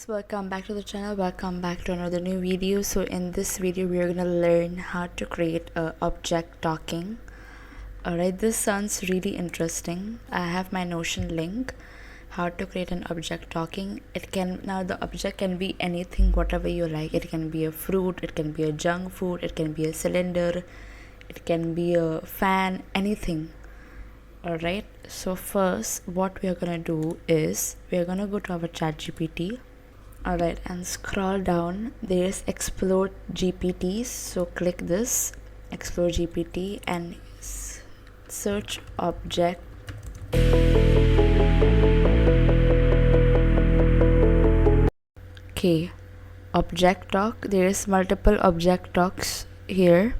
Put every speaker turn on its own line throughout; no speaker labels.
guys, welcome back to the channel. Welcome back to another new video. So in this video we are gonna learn how to create a object talking. Alright, this sounds really interesting. I have my Notion link, how to create an object talking. The object can be anything, whatever you like. It can be a fruit, it can be a junk food, it can be a cylinder, it can be a fan, anything. Alright, so first what we are gonna do is we are gonna go to our ChatGPT. Alright, and scroll down. There's Explore GPT. So click this Explore GPT and search object. Okay, object talk. There's multiple object talks here,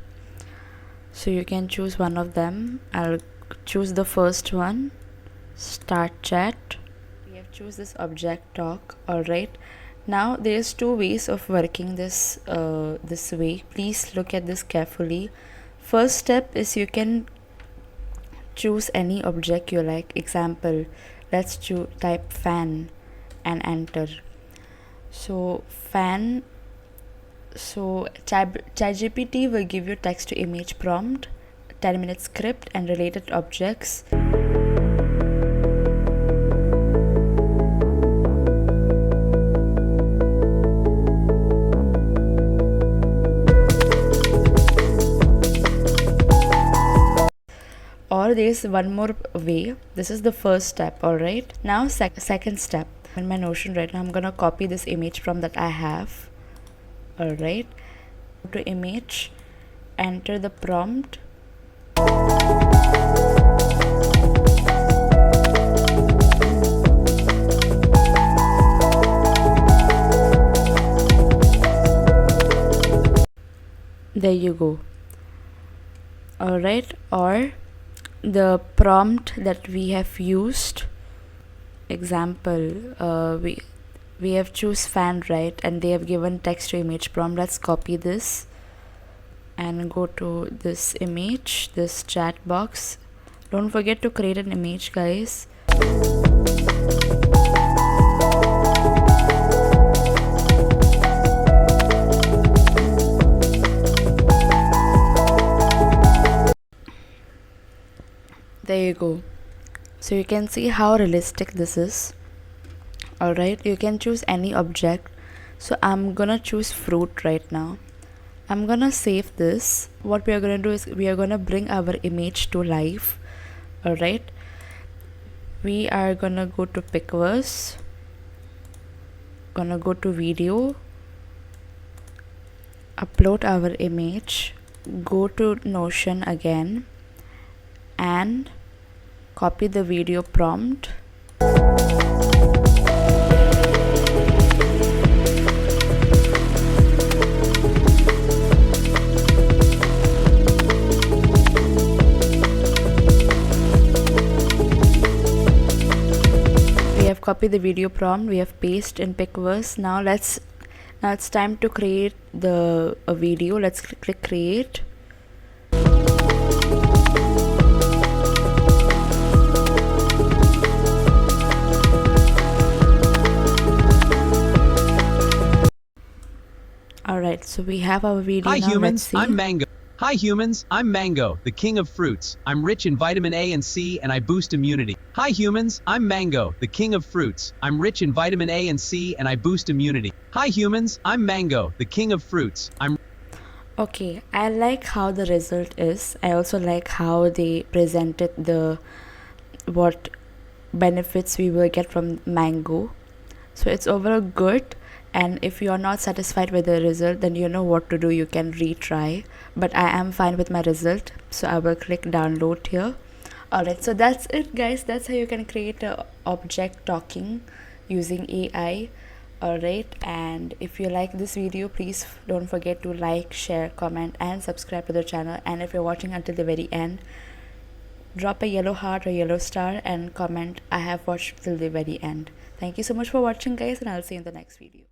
so you can choose one of them. I'll choose the first one, start chat. We have choose this object talk. All right, now there's two ways of working this this way. Please look at this carefully. First step is you can choose any object you like. Example, let's type fan and enter. So fan, so ChatGPT will give you text to image prompt, 10-minute script and related objects. Or there is one more way. This is the first step. All right, now second step. In my Notion right now I'm gonna copy this image from that I have. All right, go to image, enter the prompt. There you go. All right, or the prompt that we have used. Example, we have choose fan, right, and they have given text to image prompt. Let's copy this and go to this image, this chat box. Don't forget to create an image, guys. There you go. So you can see how realistic this is. Alright, you can choose any object. So I'm gonna choose fruit right now. I'm gonna save this. What we are gonna do is we are gonna bring our image to life. Alright, we are gonna go to Pixverse, gonna go to video, upload our image, go to Notion again and copy the video prompt. We have copied the video prompt, we have pasted in Pixverse. Now it's time to create a video. Let's click create. Alright, so we have our video.
Hi
now.
humans, I'm Mango. Hi humans, I'm Mango, the king of fruits. I'm rich in vitamin A and C and I boost immunity. Hi humans, I'm Mango, the king of fruits. I'm rich in vitamin A and C and I boost immunity. Hi humans, I'm Mango, the king of fruits.
Okay, I like how the result is. I also like how they presented what benefits we will get from mango. So it's overall good. And if you are not satisfied with the result, then you know what to do. You can retry, but I am fine with my result, so I will click download here. Alright, so that's it, guys. That's how you can create a object talking using AI. Alright, and if you like this video, please don't forget to like, share, comment and subscribe to the channel. And if you're watching until the very end, drop a yellow heart or yellow star and comment I have watched till the very end. Thank you so much for watching, guys, and I'll see you in the next video.